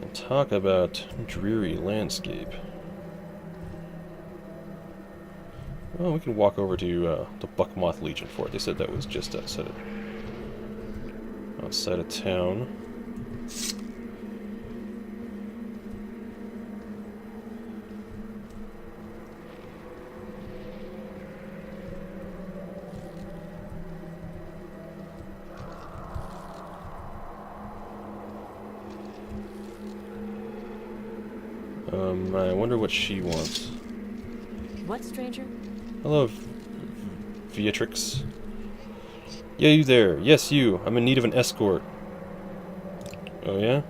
And talk about dreary landscape. Well, we can walk over to the Buckmoth Legion Fort. They said that was just outside of town. I wonder what she wants. What, stranger? Hello, Beatrix. Yeah, you there. Yes, you. I'm in need of an escort. Oh, yeah?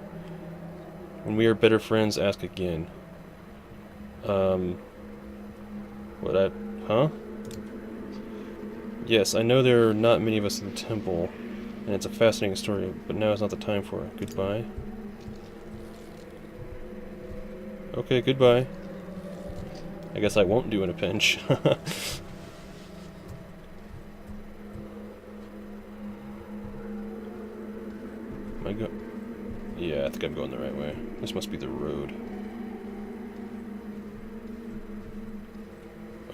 When we are better friends, ask again. Huh? Yes, I know there are not many of us in the temple, and it's a fascinating story, but now is not the time for it. Goodbye. Okay, goodbye. I guess I won't do in a pinch. Yeah, I think I'm going the right way. This must be the road.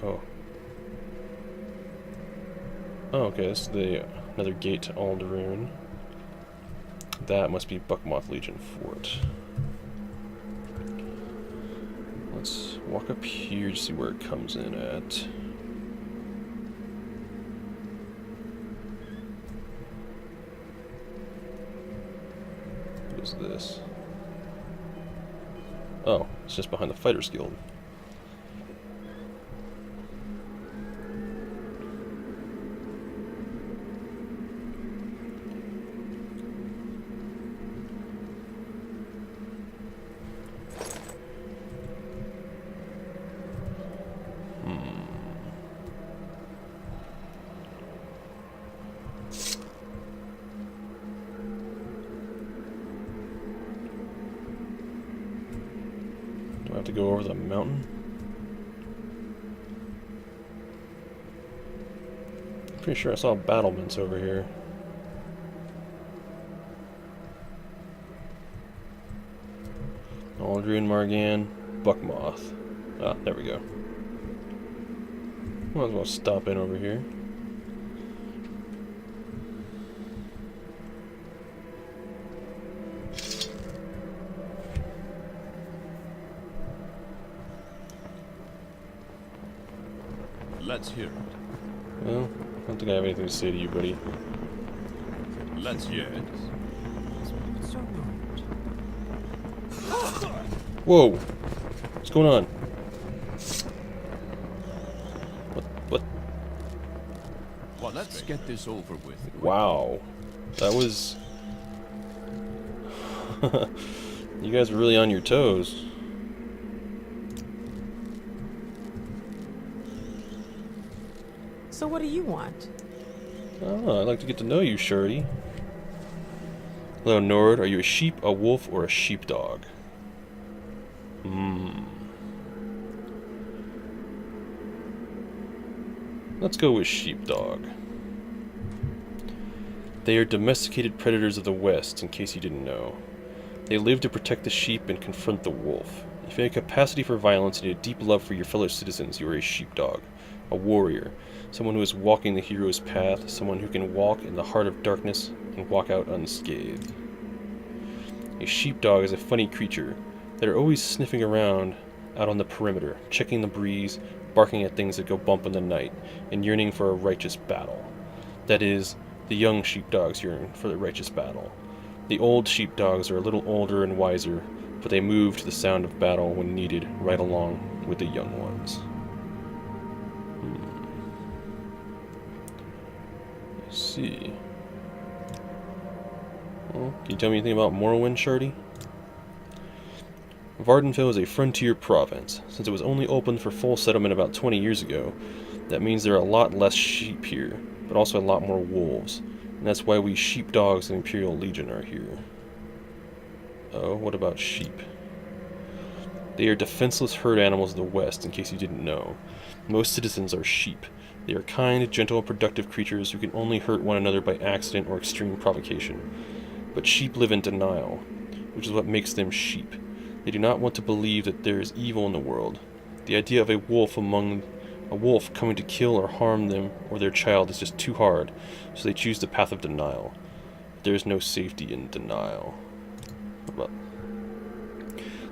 Oh. Oh, okay, this is another gate to Alderaan. That must be Buckmoth Legion Fort. Let's walk up here to see where it comes in at. What is this? Oh, it's just behind the Fighters Guild. Do I have to go over the mountain? Pretty sure I saw battlements over here. Alderaan, Margan, Buckmoth. Ah, there we go. Might as well stop in over here. Let's hear it. Well, I don't think I have anything to say to you, buddy. Let's hear it. Whoa! What's going on? What? Well, let's get this over with. Wow. That was... You guys were really on your toes. So what do you want? Oh, I'd like to get to know you, Shirley. Hello, Nord. Are you a sheep, a wolf, or a sheepdog? Let's go with sheepdog. They are domesticated predators of the West, in case you didn't know. They live to protect the sheep and confront the wolf. If you have a capacity for violence and a deep love for your fellow citizens, you are a sheepdog, a warrior, someone who is walking the hero's path, someone who can walk in the heart of darkness and walk out unscathed. A sheepdog is a funny creature. They're always sniffing around out on the perimeter, checking the breeze, barking at things that go bump in the night, and yearning for a righteous battle. That is, the young sheepdogs yearn for the righteous battle. The old sheepdogs are a little older and wiser, but they move to the sound of battle when needed, right along with the young ones. Let's see. Well, can you tell me anything about Morrowind, Shardy? Vardenfell is a frontier province. Since it was only opened for full settlement about 20 years ago, that means there are a lot less sheep here, but also a lot more wolves. And that's why we sheepdogs and Imperial Legion are here. Oh, what about sheep? They are defenseless herd animals of the West, in case you didn't know. Most citizens are sheep. They are kind, gentle, and productive creatures who can only hurt one another by accident or extreme provocation. But sheep live in denial. which is what makes them sheep. They do not want to believe that there is evil in the world. The idea of a wolf coming to kill or harm them or their child is just too hard, so they choose the path of denial. There is no safety in denial. But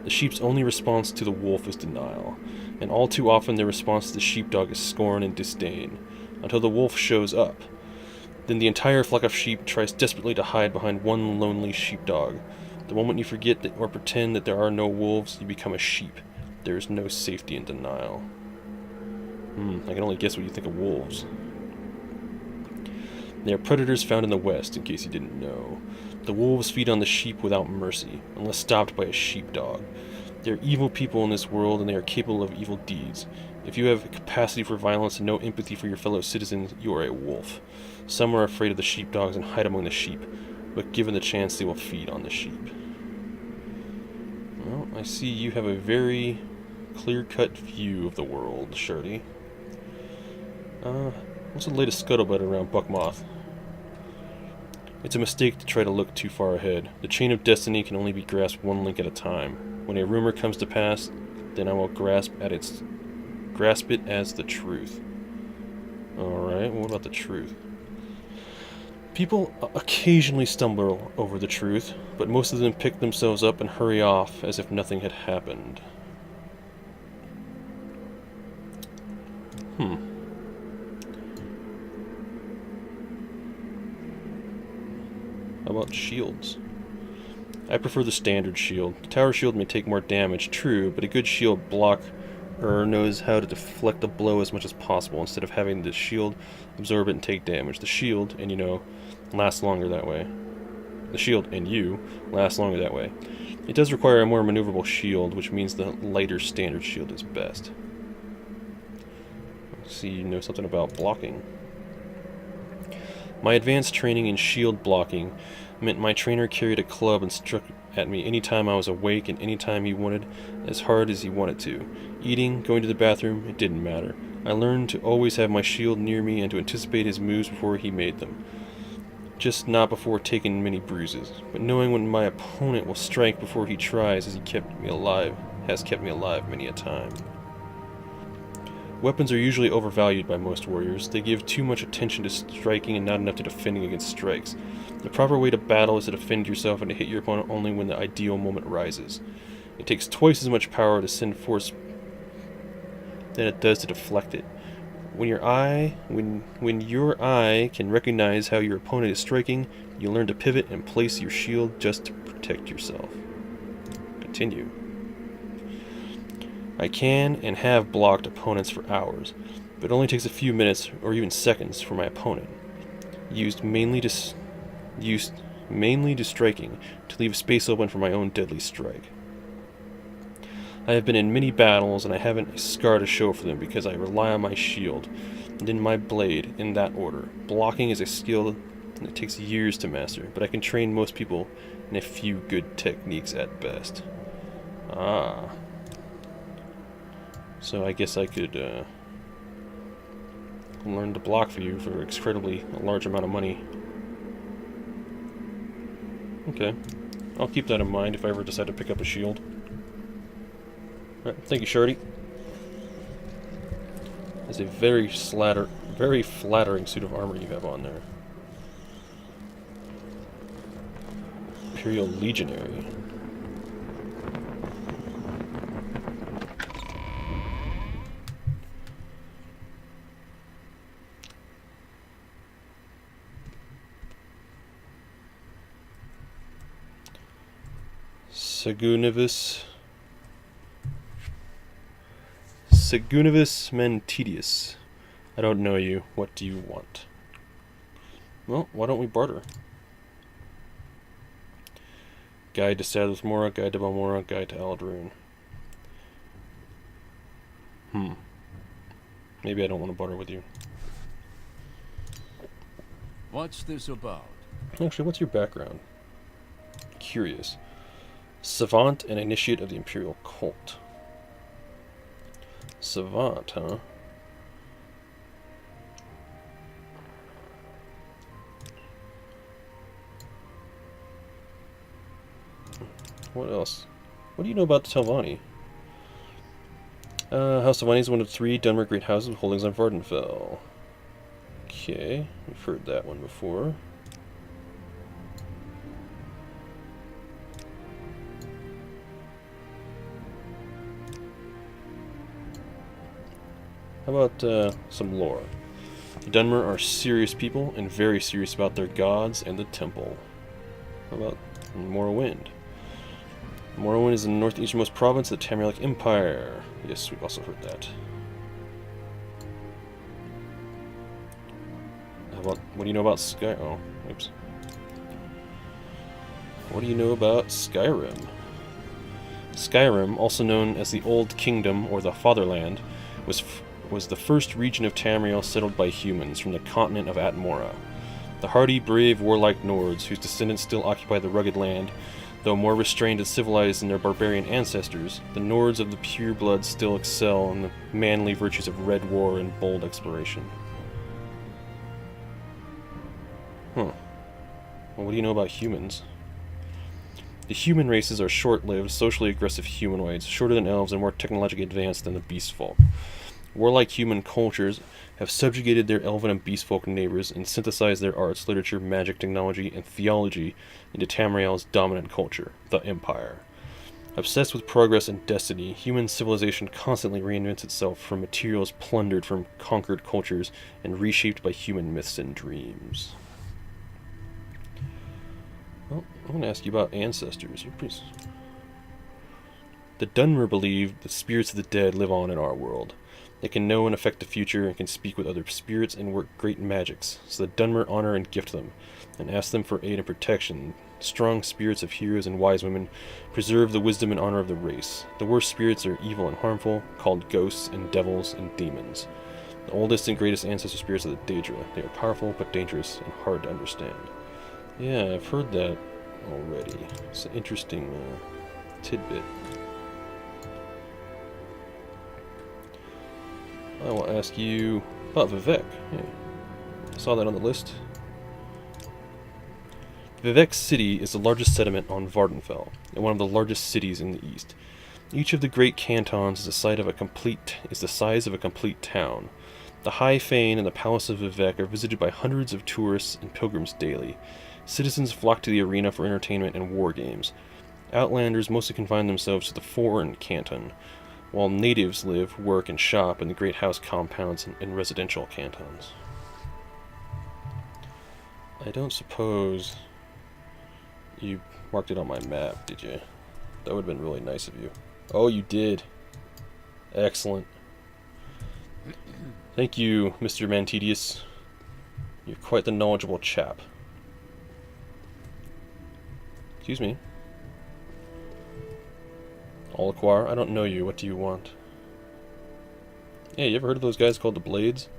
the sheep's only response to the wolf is denial, and all too often their response to the sheepdog is scorn and disdain, until the wolf shows up. Then the entire flock of sheep tries desperately to hide behind one lonely sheepdog. The moment you forget that, or pretend that there are no wolves, you become a sheep. There is no safety in denial. I can only guess what you think of wolves. They are predators found in the West, in case you didn't know. The wolves feed on the sheep without mercy, unless stopped by a sheepdog. They are evil people in this world, and they are capable of evil deeds. If you have a capacity for violence and no empathy for your fellow citizens, you are a wolf. Some are afraid of the sheepdogs and hide among the sheep, but given the chance, they will feed on the sheep. Well, I see you have a very clear-cut view of the world, Shirley. What's the latest scuttlebutt around Buckmoth? It's a mistake to try to look too far ahead. The chain of destiny can only be grasped one link at a time. When a rumor comes to pass, then I will grasp it as the truth. Alright, what about the truth? People occasionally stumble over the truth, but most of them pick themselves up and hurry off as if nothing had happened. How about shields? I prefer the standard shield. The tower shield may take more damage, true, but a good shield blocker knows how to deflect a blow as much as possible instead of having the shield absorb it and take damage. The shield, and you know, lasts longer that way. The shield, and you, last longer that way. It does require a more maneuverable shield, which means the lighter standard shield is best. Let's see, you know something about blocking. My advanced training in shield blocking meant my trainer carried a club and struck at me anytime I was awake and anytime he wanted, as hard as he wanted to. Eating, going to the bathroom, it didn't matter. I learned to always have my shield near me and to anticipate his moves before he made them. Just not before taking many bruises, but knowing when my opponent will strike before he tries has kept me alive many a time. Weapons are usually overvalued by most warriors. They give too much attention to striking and not enough to defending against strikes. The proper way to battle is to defend yourself and to hit your opponent only when the ideal moment rises. It takes twice as much power to send force than it does to deflect it. When your eye can recognize how your opponent is striking, you learn to pivot and place your shield just to protect yourself. Continue. I can and have blocked opponents for hours, but it only takes a few minutes or even seconds for my opponent. Used mainly to striking to leave space open for my own deadly strike. I have been in many battles and I haven't a scar to show for them because I rely on my shield and then my blade in that order. Blocking is a skill and it takes years to master, but I can train most people in a few good techniques at best. Ah. So I guess I could learn to block for you for an incredibly large amount of money. Okay. I'll keep that in mind if I ever decide to pick up a shield. Alright, thank you, Shorty. It's a very flattering suit of armor you have on there. Imperial Legionary. Segunivis Mantedius. I don't know you. What do you want? Well, why don't we barter? Guide to Sadler's Mora, Guide to Balmora, Guide to Aldrune. Maybe I don't want to barter with you. What's this about? Actually, what's your background? Curious. Savant and initiate of the Imperial Cult. Savant, huh? What else? What do you know about the Telvanni? House Telvanni is one of 3 Dunmer great houses with holdings on Vardenfell. Okay, we've heard that one before. How about some lore? The Dunmer are serious people and very serious about their gods and the temple. How about Morrowind? Morrowind is the northeasternmost province of the Tamrielic Empire. Yes, we've also heard that. How about, what do you know about oops. What do you know about Skyrim? Skyrim, also known as the Old Kingdom or the Fatherland, was the first region of Tamriel settled by humans from the continent of Atmora. The hardy, brave, warlike Nords, whose descendants still occupy the rugged land, though more restrained and civilized than their barbarian ancestors, the Nords of the pure blood still excel in the manly virtues of red war and bold exploration. Huh. Well, what do you know about humans? The human races are short-lived, socially aggressive humanoids, shorter than elves and more technologically advanced than the beast folk. Warlike human cultures have subjugated their elven and beastfolk neighbors and synthesized their arts, literature, magic, technology, and theology into Tamriel's dominant culture, the Empire. Obsessed with progress and destiny, human civilization constantly reinvents itself from materials plundered from conquered cultures and reshaped by human myths and dreams. Well, I'm going to ask you about ancestors. The Dunmer believe the spirits of the dead live on in our world. They can know and affect the future and can speak with other spirits and work great magics, so the Dunmer honor and gift them, and ask them for aid and protection. Strong spirits of heroes and wise women preserve the wisdom and honor of the race. The worst spirits are evil and harmful, called ghosts and devils and demons. The oldest and greatest ancestor spirits are the Daedra. They are powerful but dangerous and hard to understand. Yeah, I've heard that already. It's an interesting tidbit. I will ask you about Vivec. Yeah. Saw that on the list. Vivec City is the largest settlement on Vardenfell, and one of the largest cities in the east. Each of the great cantons is the size of a complete town. The High Fane and the Palace of Vivec are visited by hundreds of tourists and pilgrims daily. Citizens flock to the arena for entertainment and war games. Outlanders mostly confine themselves to the foreign canton, while natives live, work, and shop in the great house compounds and residential cantons. I don't suppose you marked it on my map, did you? That would have been really nice of you. Oh, you did. Excellent. Thank you, Mr. Mantidius. You're quite the knowledgeable chap. Excuse me. Olaquar, I don't know you. What do you want? Yeah, you ever heard of those guys called the Blades?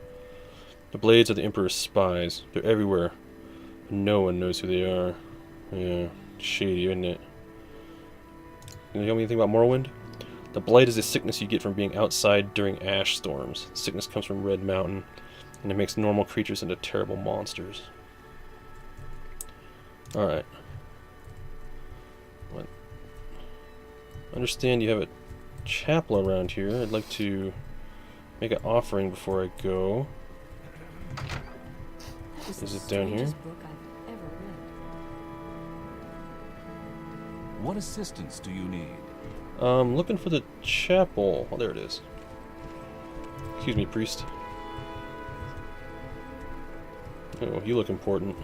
The Blades are the Emperor's spies. They're everywhere. No one knows who they are. Yeah, shady, isn't it? Can you tell me anything about Morrowind? The Blight is a sickness you get from being outside during ash storms. The sickness comes from Red Mountain, and it makes normal creatures into terrible monsters. Alright. What? Understand you have a chapel around here. I'd like to make an offering before I go. Is it down here? What assistance do you need? Looking for the chapel. Oh, there it is. Excuse me, priest. Oh, you look important.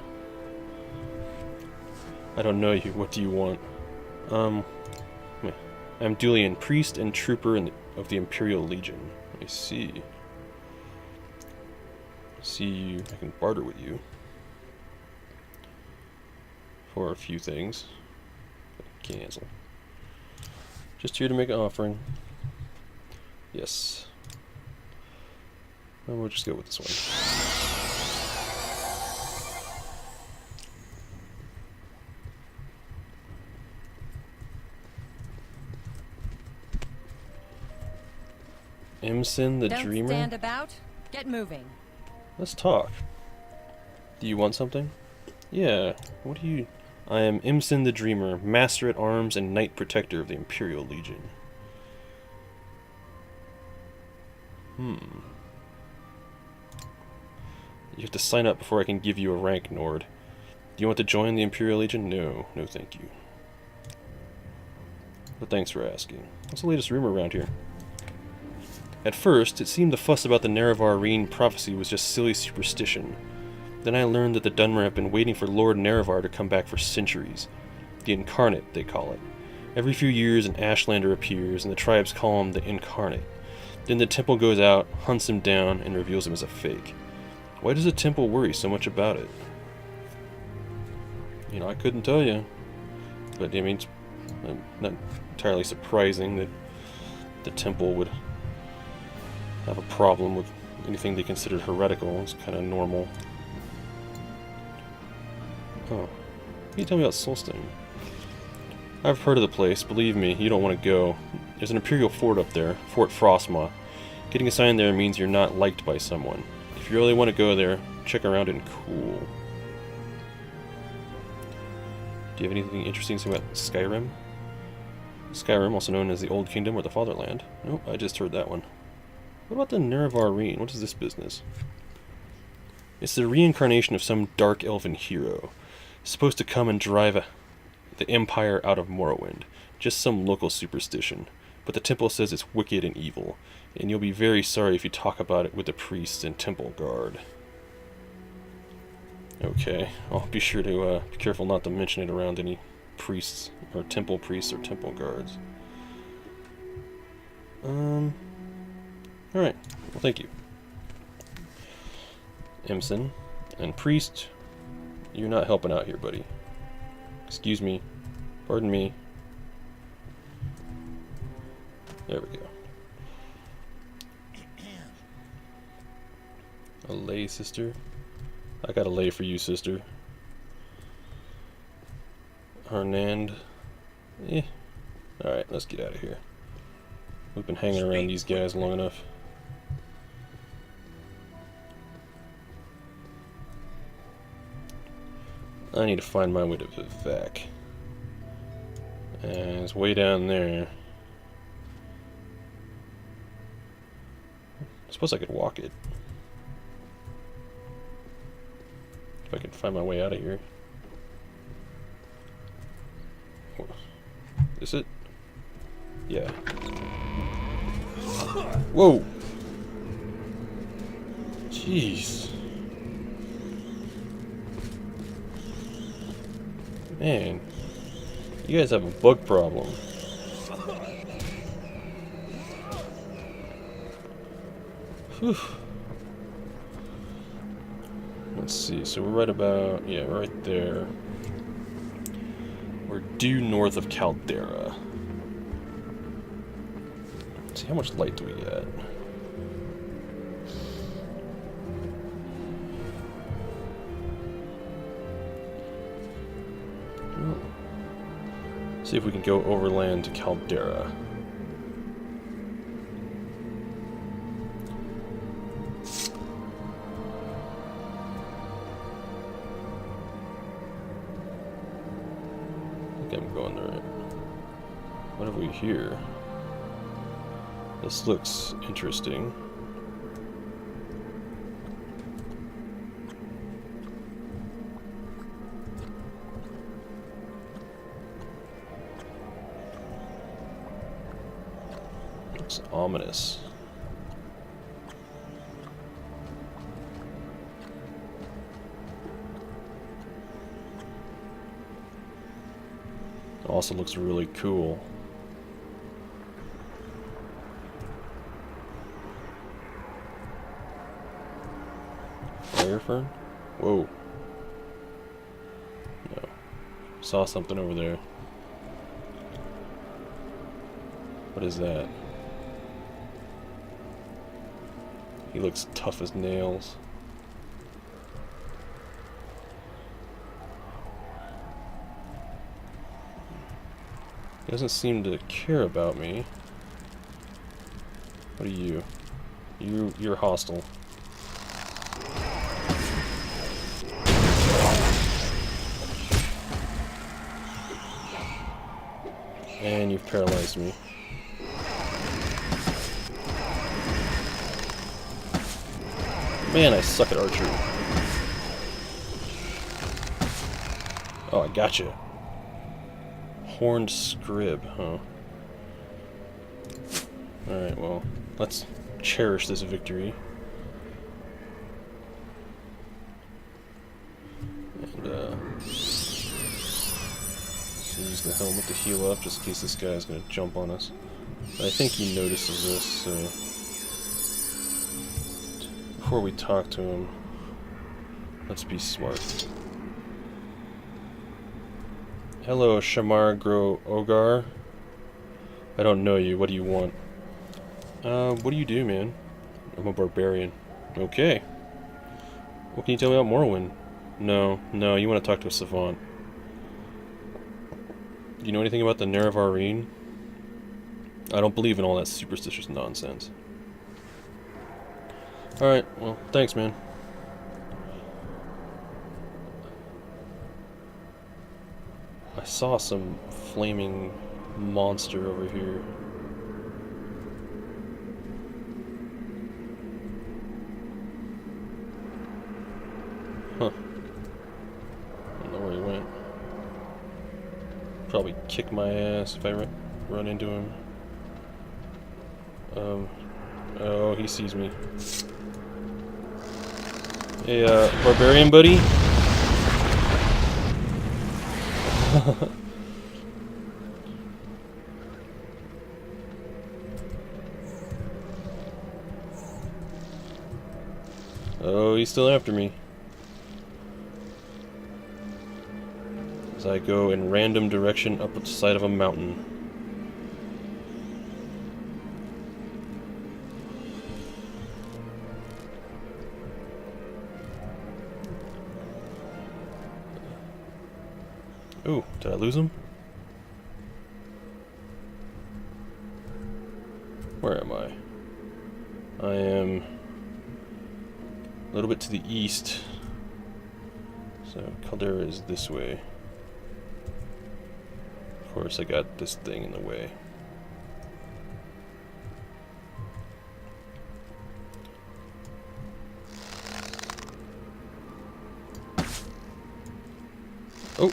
I don't know you. What do you want? I'm Dulian, priest and trooper of the Imperial Legion. I see. I can barter with you for a few things. Cancel. Just here to make an offering. Yes. And we'll just go with this one. Emson the Dreamer? Don't stand about. Get moving. Let's talk. Do you want something? Yeah. What do you I am Imsen the Dreamer, Master at Arms and Knight Protector of the Imperial Legion. You have to sign up before I can give you a rank, Nord. Do you want to join the Imperial Legion? No. No thank you. But thanks for asking. What's the latest rumor around here? At first, it seemed the fuss about the Nerevarine prophecy was just silly superstition. Then I learned that the Dunmer have been waiting for Lord Nerevar to come back for centuries. The Incarnate, they call it. Every few years an Ashlander appears, and the tribes call him the Incarnate. Then the temple goes out, hunts him down, and reveals him as a fake. Why does the temple worry so much about it? You know, I couldn't tell you. But, I mean, it's not entirely surprising that the temple would have a problem with anything they considered heretical. It's kind of normal. Oh. Can you tell me about Solstheim? I've heard of the place. Believe me, you don't want to go. There's an Imperial fort up there, Fort Frostmoth. Getting assigned there means you're not liked by someone. If you really want to go there, check around and cool. Do you have anything interesting to say about Skyrim? Skyrim, also known as the Old Kingdom or the Fatherland. Nope, I just heard that one. What about the Nerevarine? What is this business? It's the reincarnation of some dark elven hero. It's supposed to come and drive the Empire out of Morrowind. Just some local superstition. But the temple says it's wicked and evil, and you'll be very sorry if you talk about it with the priests and temple guard. Okay, I'll be sure to be careful not to mention it around any priests, or temple guards. Alright, well thank you. Imsen, and priest, you're not helping out here, buddy. Excuse me. Pardon me. There we go. A lay, sister? I got a lay for you, sister. Hernand. Eh. Alright, let's get out of here. We've been hanging around these guys long enough. I need to find my way to Vivec. And it's way down there. I suppose I could walk it. If I can find my way out of here. Is it? Yeah. Whoa! Jeez. Man, you guys have a bug problem. Whew. Let's see, so we're right about, yeah, right there. We're due north of Caldera. Let's see, how much light do we get? See if we can go overland to Caldera. I think I'm going the right. What have we here? This looks interesting. Looks ominous. Also looks really cool. Fire fern? Whoa. No. Saw something over there. What is that? He looks tough as nails. He doesn't seem to care about me. What are you? You're hostile. And you've paralyzed me. Man, I suck at archery. Oh, I gotcha. Horned scrib, huh? Alright, well, let's cherish this victory. And, use the helmet to heal up, just in case this guy's gonna jump on us. I think he notices this, so... Before we talk to him, let's be smart. Hello, Shamar Gro Ogar. I don't know you, what do you want? What do you do, man? I'm a barbarian. Okay. What can you tell me about Morrowind? No, you want to talk to a savant. Do you know anything about the Nerevarine? I don't believe in all that superstitious nonsense. Alright, well, thanks, man. I saw some flaming monster over here. Huh. I don't know where he went. Probably kick my ass if I run into him. Oh, he sees me. Hey, barbarian buddy? Oh, he's still after me. As I go in random direction up the side of a mountain. Ooh, did I lose him? Where am I? I am a little bit to the east. So Caldera is this way. Of course, I got this thing in the way. Oh!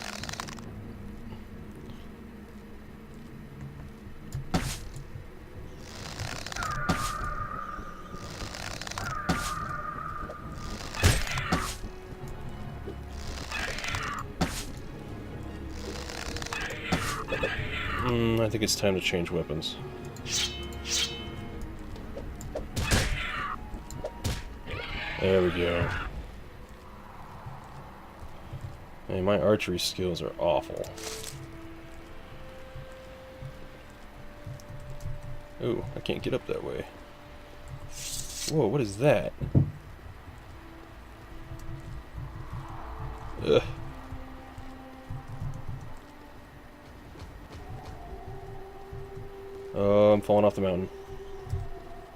I think it's time to change weapons. There we go. Hey, my archery skills are awful. Ooh, I can't get up that way. Whoa, what is that? Ugh. Oh, I'm falling off the mountain.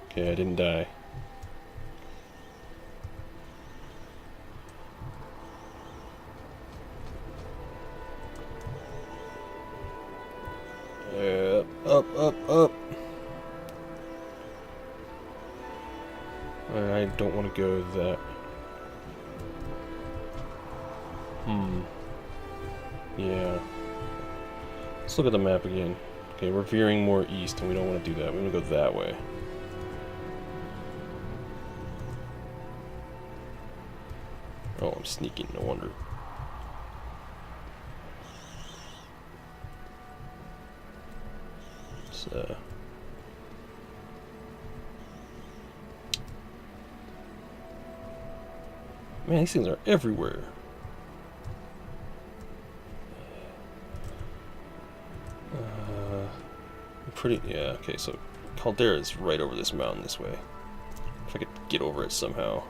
Okay, I didn't die. Up. I don't want to go that. Yeah. Let's look at the map again. Okay, we're veering more east, and we don't want to do that. We want to go that way. Oh, I'm sneaking, no wonder. It's, man, these things are everywhere. Yeah, okay, so Caldera is right over this mountain this way. If I could get over it somehow.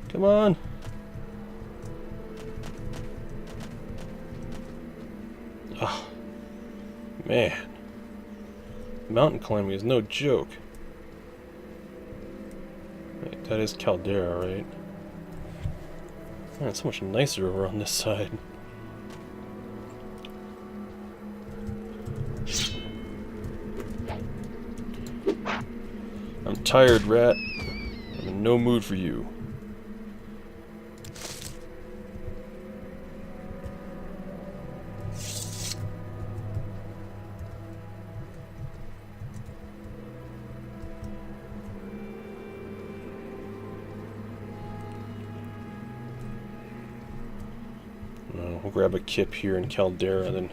Come on. Man. Mountain climbing is no joke. Wait, that is Caldera, right? Man, it's so much nicer over on this side. I'm tired, rat. I'm in no mood for you. We'll grab a kip here in Caldera and then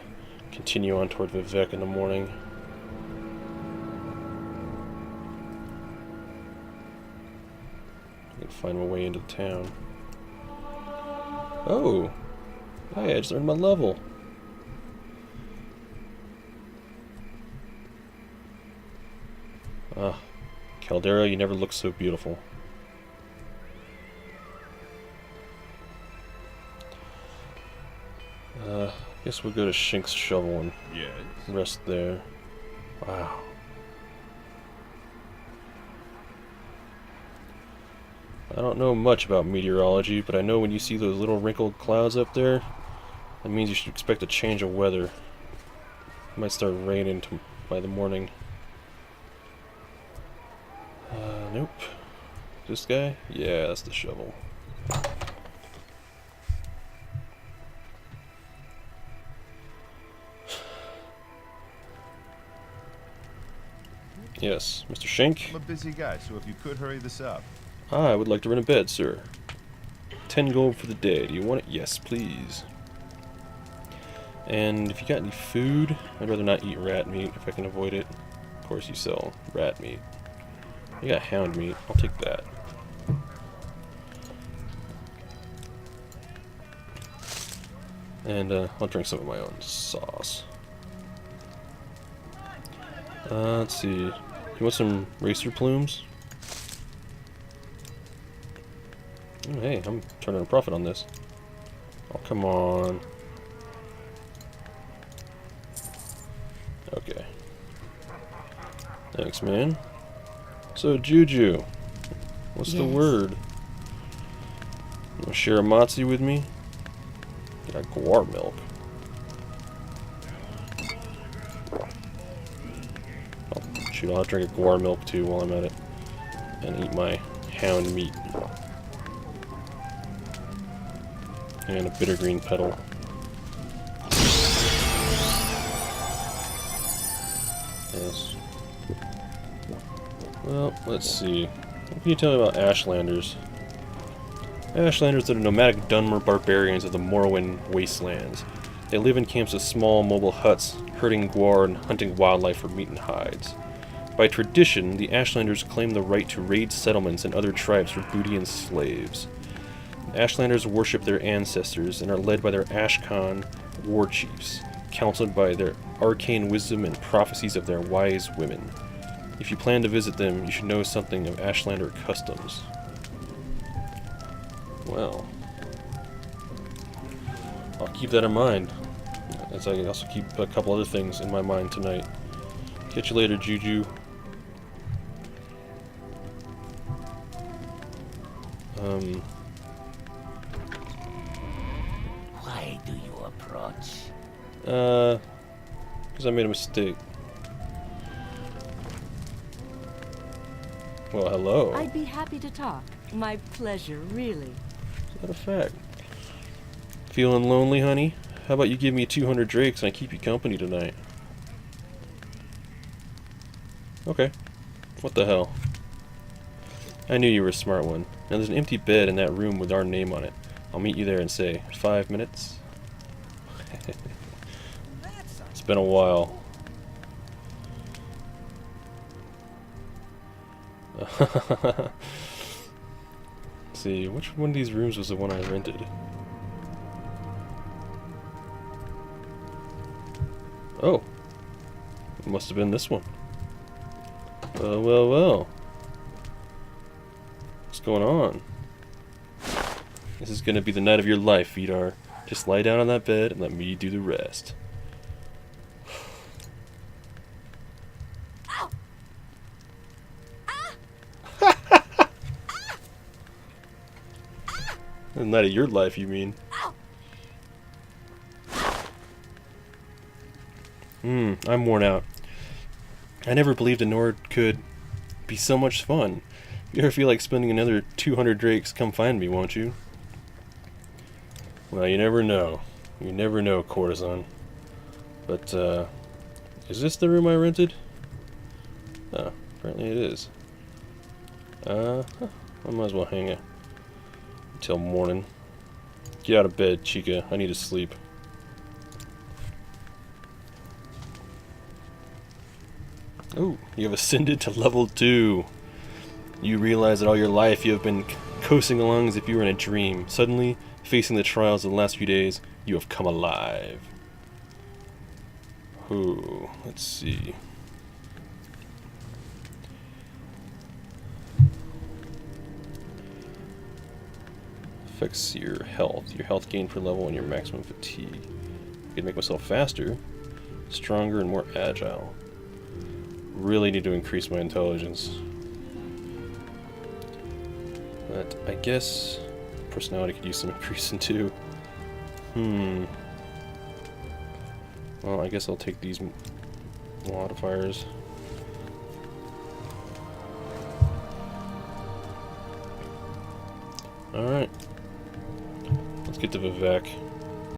continue on toward Vivec in the morning. I can find my way into town. Oh! Hey, I just earned my level. Ah, Caldera, you never looked so beautiful. Guess we'll go to Shink's shovel and rest there. Wow. I don't know much about meteorology, but I know when you see those little wrinkled clouds up there, that means you should expect a change of weather. It might start raining by the morning. Nope. This guy? Yeah, that's the shovel. Yes, Mr. Shink? I'm a busy guy, so if you could hurry this up. I would like to rent a bed, sir. 10 gold for the day. Do you want it? Yes, please. And if you got any food, I'd rather not eat rat meat if I can avoid it. Of course you sell rat meat. You got hound meat. I'll take that. And I'll drink some of my own sauce. Let's see. You want some racer plumes? Oh, hey, I'm turning a profit on this. Oh, come on. Okay. Thanks, man. So, Juju, what's the word? You want to share a matzi with me? Got guar milk. Shoot, I'll drink a guar milk too while I'm at it. And eat my hound meat. And a bitter green petal. Yes. Well, let's see. What can you tell me about Ashlanders? Ashlanders are the nomadic Dunmer barbarians of the Morrowind wastelands. They live in camps of small mobile huts, herding guar and hunting wildlife for meat and hides. By tradition, the Ashlanders claim the right to raid settlements and other tribes for booty and slaves. Ashlanders worship their ancestors and are led by their Ashkan war chiefs, counseled by their arcane wisdom and prophecies of their wise women. If you plan to visit them, you should know something of Ashlander customs. Well, I'll keep that in mind, as I also keep a couple other things in my mind tonight. Catch you later, Juju. Why do you approach? Because I made a mistake. Well, hello. I'd be happy to talk. My pleasure, really. Is that a fact? Feeling lonely, honey? How about you give me 200 drakes and I keep you company tonight? Okay. What the hell? I knew you were a smart one. Now there's an empty bed in that room with our name on it. I'll meet you there in, say, 5 minutes. It's been a while. Let's see, which one of these rooms was the one I rented? Oh. It must have been this one. Well, well, well. What's going on? This is gonna be the night of your life, Vidar. Just lie down on that bed and let me do the rest. Not of your life, you mean? I'm worn out. I never believed a Nord could be so much fun. If you ever feel like spending another 200 drakes, come find me, won't you? Well, you never know. You never know, courtesan. But, is this the room I rented? Oh, apparently it is. I might as well hang it until morning. Get out of bed, Chica. I need to sleep. Oh, you have ascended to level 2. You realize that all your life you have been coasting along as if you were in a dream. Suddenly, facing the trials of the last few days, you have come alive. Ooh, let's see. Affects your health. Your health gain per level and your maximum fatigue. I can make myself faster, stronger, and more agile. Really need to increase my intelligence. But I guess personality could use some increasing too. Well, I guess I'll take these modifiers. Alright. Let's get to Vivec.